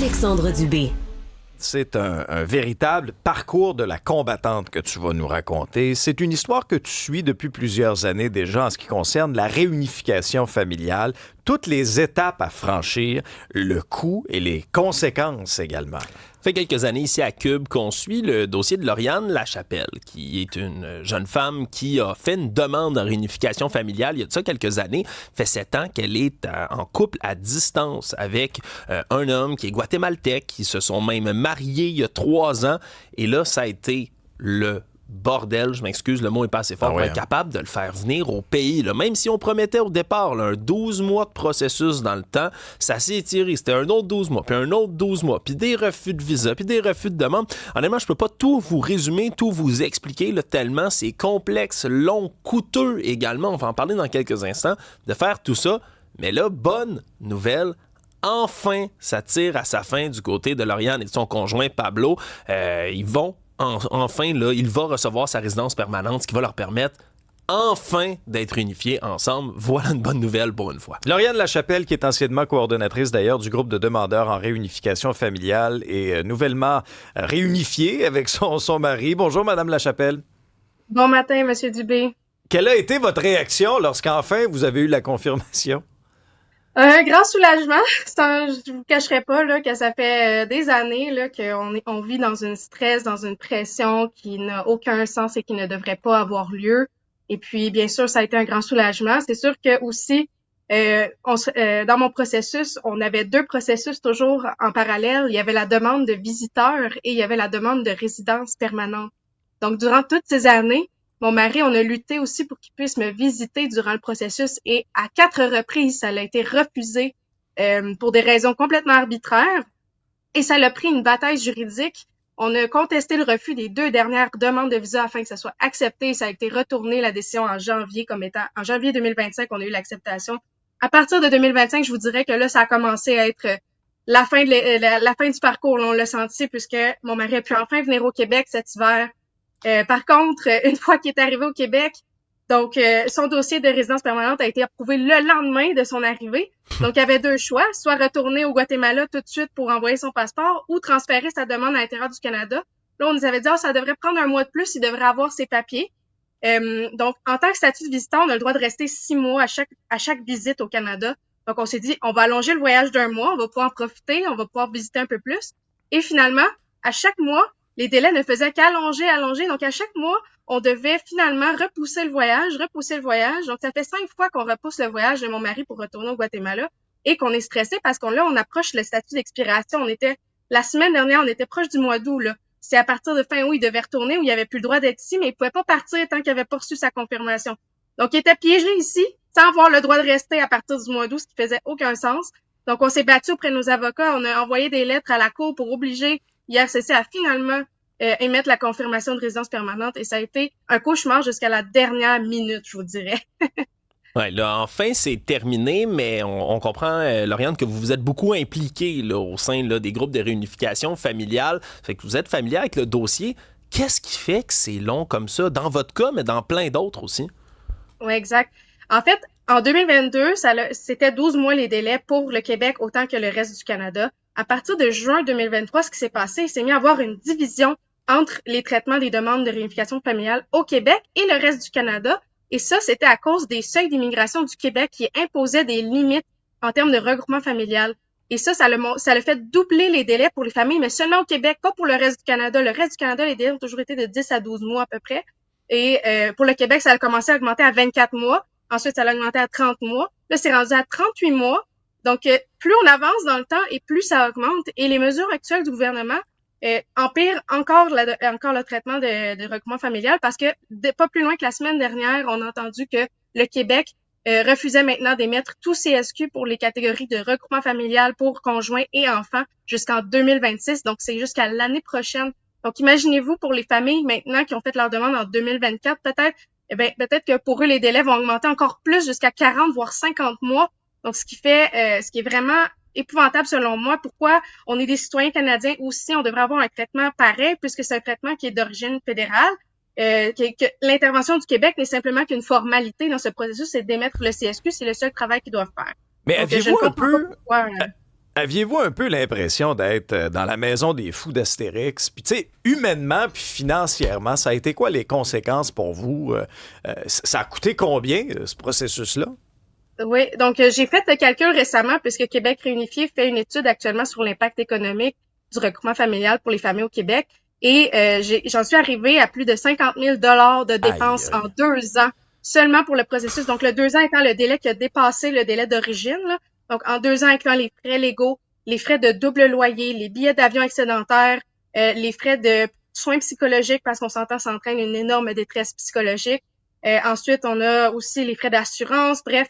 Alexandre Dubé. C'est un véritable parcours de la combattante que tu vas nous raconter. C'est une histoire que tu suis depuis plusieurs années déjà en ce qui concerne la réunification familiale, toutes les étapes à franchir, le coût et les conséquences également. Ça fait quelques années ici à Cube qu'on suit le dossier de Lauriane Lachapelle, qui est une jeune femme qui a fait une demande de réunification familiale il y a de ça quelques années. Ça fait 7 ans qu'elle est en couple à distance avec un homme qui est guatémaltèque, qui se sont même mariés il y a 3 ans. Et là, ça a été le bordel, je m'excuse, le mot est pas assez fort, pour être capable de le faire venir au pays. Là. Même si on promettait au départ là, un 12 mois de processus dans le temps, ça s'est étiré. C'était un autre 12 mois, puis un autre 12 mois, puis des refus de visa, puis des refus de demande. Honnêtement, je peux pas tout vous résumer, tout vous expliquer, là, tellement c'est complexe, long, coûteux également. On va en parler dans quelques instants, de faire tout ça. Mais là, bonne nouvelle, enfin, ça tire à sa fin du côté de Lauriane et de son conjoint Pablo. Ils vont enfin, là, il va recevoir sa résidence permanente, ce qui va leur permettre enfin d'être unifiés ensemble. Voilà une bonne nouvelle pour une fois. Lauriane Lachapelle, qui est anciennement coordonnatrice d'ailleurs du groupe de demandeurs en réunification familiale, est nouvellement réunifiée avec son mari. Bonjour, Madame Lachapelle. Bon matin, Monsieur Dubé. Quelle a été votre réaction lorsqu'enfin vous avez eu la confirmation? Un grand soulagement. Je vous cacherai pas là, que ça fait des années là, qu'on vit dans une stress, dans une pression qui n'a aucun sens et qui ne devrait pas avoir lieu. Et puis, bien sûr, ça a été un grand soulagement. C'est sûr que aussi, dans mon processus, on avait 2 processus toujours en parallèle. Il y avait la demande de visiteurs et il y avait la demande de résidence permanente. Donc, durant toutes ces années, mon mari, on a lutté aussi pour qu'il puisse me visiter durant le processus et à 4 reprises, ça a été refusé pour des raisons complètement arbitraires et ça a pris une bataille juridique. On a contesté le refus des 2 dernières demandes de visa afin que ça soit accepté. Ça a été retourné, la décision en janvier 2025, on a eu l'acceptation. À partir de 2025, je vous dirais que là, ça a commencé à être la fin du parcours. Là, on l'a senti puisque mon mari a pu enfin venir au Québec cet hiver. Par contre, une fois qu'il est arrivé au Québec, donc son dossier de résidence permanente a été approuvé le lendemain de son arrivée. Donc, il y avait 2 choix, soit retourner au Guatemala tout de suite pour envoyer son passeport ou transférer sa demande à l'intérieur du Canada. Là, on nous avait dit, ça devrait prendre un mois de plus, il devrait avoir ses papiers. Donc, en tant que statut de visiteur, on a le droit de rester 6 mois à chaque visite au Canada. Donc, on s'est dit, on va allonger le voyage d'1 mois, on va pouvoir en profiter, on va pouvoir visiter un peu plus. Et finalement, à chaque mois, les délais ne faisaient qu'allonger. Donc, à chaque mois, on devait finalement repousser le voyage. Donc, ça fait 5 fois qu'on repousse le voyage de mon mari pour retourner au Guatemala et qu'on est stressé parce on approche le statut d'expiration. La semaine dernière, on était proche du mois d'août, là. C'est à partir de fin août, il devait retourner où il avait plus le droit d'être ici, mais il pouvait pas partir tant qu'il avait pas reçu sa confirmation. Donc, il était piégé ici sans avoir le droit de rester à partir du mois d'août, ce qui faisait aucun sens. Donc, on s'est battu auprès de nos avocats. On a envoyé des lettres à la cour pour obliger l'IRCC a finalement émettre la confirmation de résidence permanente et ça a été un cauchemar jusqu'à la dernière minute, je vous dirais. Ouais, là, enfin, c'est terminé, mais on comprend, Lauriane, que vous vous êtes beaucoup impliquée là, au sein là, des groupes de réunification familiale. Fait que vous êtes familière avec le dossier. Qu'est-ce qui fait que c'est long comme ça, dans votre cas, mais dans plein d'autres aussi? Oui, exact. En fait, en 2022, c'était 12 mois les délais pour le Québec autant que le reste du Canada. À partir de juin 2023, ce qui s'est passé, il s'est mis à avoir une division entre les traitements des demandes de réunification familiale au Québec et le reste du Canada. Et ça, c'était à cause des seuils d'immigration du Québec qui imposaient des limites en termes de regroupement familial. Et ça l'a fait doubler les délais pour les familles, mais seulement au Québec, pas pour le reste du Canada. Le reste du Canada, les délais ont toujours été de 10 à 12 mois à peu près. Et pour le Québec, ça a commencé à augmenter à 24 mois. Ensuite, ça a augmenté à 30 mois. Là, c'est rendu à 38 mois. Donc, plus on avance dans le temps et plus ça augmente. Et les mesures actuelles du gouvernement empirent encore le traitement de regroupement familial parce que pas plus loin que la semaine dernière, on a entendu que le Québec refusait maintenant d'émettre tout CSQ pour les catégories de regroupement familial pour conjoints et enfants jusqu'en 2026. Donc, c'est jusqu'à l'année prochaine. Donc, imaginez-vous pour les familles maintenant qui ont fait leur demande en 2024, peut-être que pour eux, les délais vont augmenter encore plus jusqu'à 40, voire 50 mois. Donc, ce qui est vraiment épouvantable selon moi. Pourquoi on est des citoyens canadiens aussi, on devrait avoir un traitement pareil puisque c'est un traitement qui est d'origine fédérale. Que l'intervention du Québec n'est simplement qu'une formalité dans ce processus, c'est d'émettre le CSQ, c'est le seul travail qu'ils doivent faire. Mais donc, aviez-vous un peu... Aviez-vous un peu l'impression d'être dans la maison des fous d'Astérix? Puis, tu sais, humainement puis financièrement, ça a été quoi les conséquences pour vous? Ça a coûté combien, ce processus-là? Oui, donc j'ai fait le calcul récemment puisque Québec Réunifié fait une étude actuellement sur l'impact économique du regroupement familial pour les familles au Québec et j'en suis arrivée à plus de 50 000 de Aïe, dépenses en aïe. 2 ans seulement pour le processus. Donc le 2 ans étant le délai qui a dépassé le délai d'origine, là. Donc en 2 ans incluant les frais légaux, les frais de double loyer, les billets d'avion excédentaires, les frais de soins psychologiques parce qu'on s'entend ça entraîne une énorme détresse psychologique. Ensuite, on a aussi les frais d'assurance. Bref,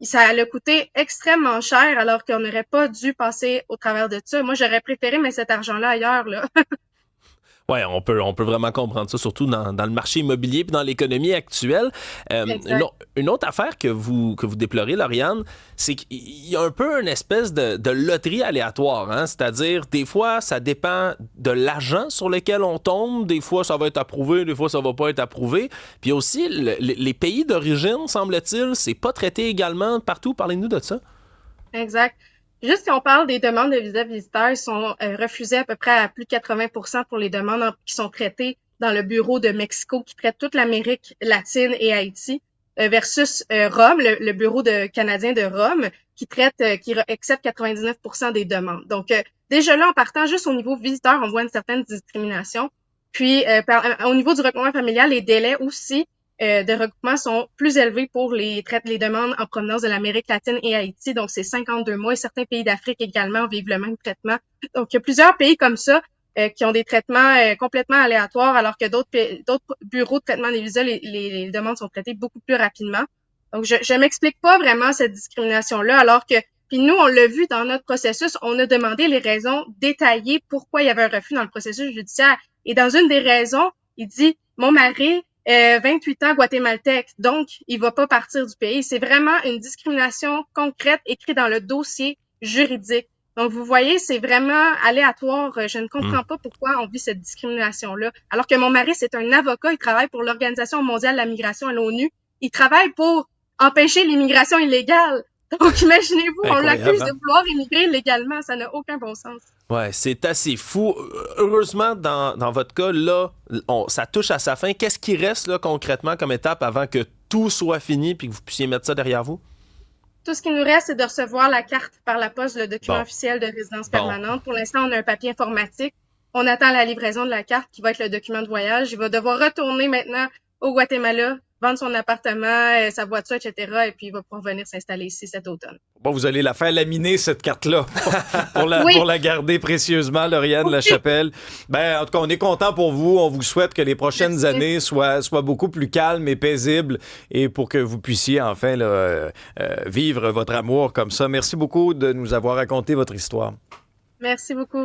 ça a coûté extrêmement cher alors qu'on n'aurait pas dû passer au travers de ça. Moi, j'aurais préféré mettre cet argent-là ailleurs, là. Ouais, on peut vraiment comprendre ça, surtout dans le marché immobilier et dans l'économie actuelle. Exact. Une autre affaire que vous déplorez, Lauriane, c'est qu'il y a un peu une espèce de loterie aléatoire, hein? C'est-à-dire, des fois, ça dépend de l'agent sur lequel on tombe, des fois, ça va être approuvé, des fois, ça va pas être approuvé. Puis aussi, les pays d'origine, semble-t-il, c'est pas traité également partout. Parlez-nous de ça. Exact. Juste si on parle des demandes de visa visiteurs, ils sont refusés à peu près à plus de 80% pour les demandes qui sont traitées dans le bureau de Mexico qui traite toute l'Amérique latine et Haïti versus Rome, le bureau canadien de Rome qui accepte 99% des demandes. Donc déjà là en partant juste au niveau visiteur, on voit une certaine discrimination. Puis au niveau du regroupement familial, les délais aussi de regroupement sont plus élevés pour les demandes en provenance de l'Amérique latine et Haïti. Donc, c'est 52 mois et certains pays d'Afrique également vivent le même traitement. Donc, il y a plusieurs pays comme ça qui ont des traitements complètement aléatoires alors que d'autres bureaux de traitement des visas, les demandes sont traitées beaucoup plus rapidement. Donc, je m'explique pas vraiment cette discrimination-là alors que puis nous, on l'a vu dans notre processus, on a demandé les raisons détaillées pourquoi il y avait un refus dans le processus judiciaire. Et dans une des raisons, il dit, mon mari 28 ans guatémaltèque, donc il va pas partir du pays. C'est vraiment une discrimination concrète écrite dans le dossier juridique. Donc, vous voyez, c'est vraiment aléatoire. Je ne comprends pas pourquoi on vit cette discrimination-là. Alors que mon mari, c'est un avocat, il travaille pour l'Organisation mondiale de la migration à l'ONU. Il travaille pour empêcher l'immigration illégale. Donc, imaginez-vous, on Incroyable, l'accuse hein? de vouloir immigrer illégalement. Ça n'a aucun bon sens. Ouais, c'est assez fou. Heureusement, dans votre cas, là, ça touche à sa fin. Qu'est-ce qui reste là, concrètement comme étape avant que tout soit fini puis que vous puissiez mettre ça derrière vous? Tout ce qui nous reste, c'est de recevoir la carte par la poste, le document Bon, officiel de résidence bon. permanente. Pour l'instant, on a un papier informatique. On attend la livraison de la carte qui va être le document de voyage. Il va devoir retourner maintenant au Guatemala, vendre son appartement, sa voiture, etc. Et puis, il va pouvoir venir s'installer ici cet automne. Bon, vous allez la faire laminer, cette carte-là, Oui, pour la garder précieusement, Lauriane Lachapelle. Ben, en tout cas, on est content pour vous. On vous souhaite que les prochaines merci. années soient beaucoup plus calmes et paisibles et pour que vous puissiez enfin là, vivre votre amour comme ça. Merci beaucoup de nous avoir raconté votre histoire. Merci beaucoup.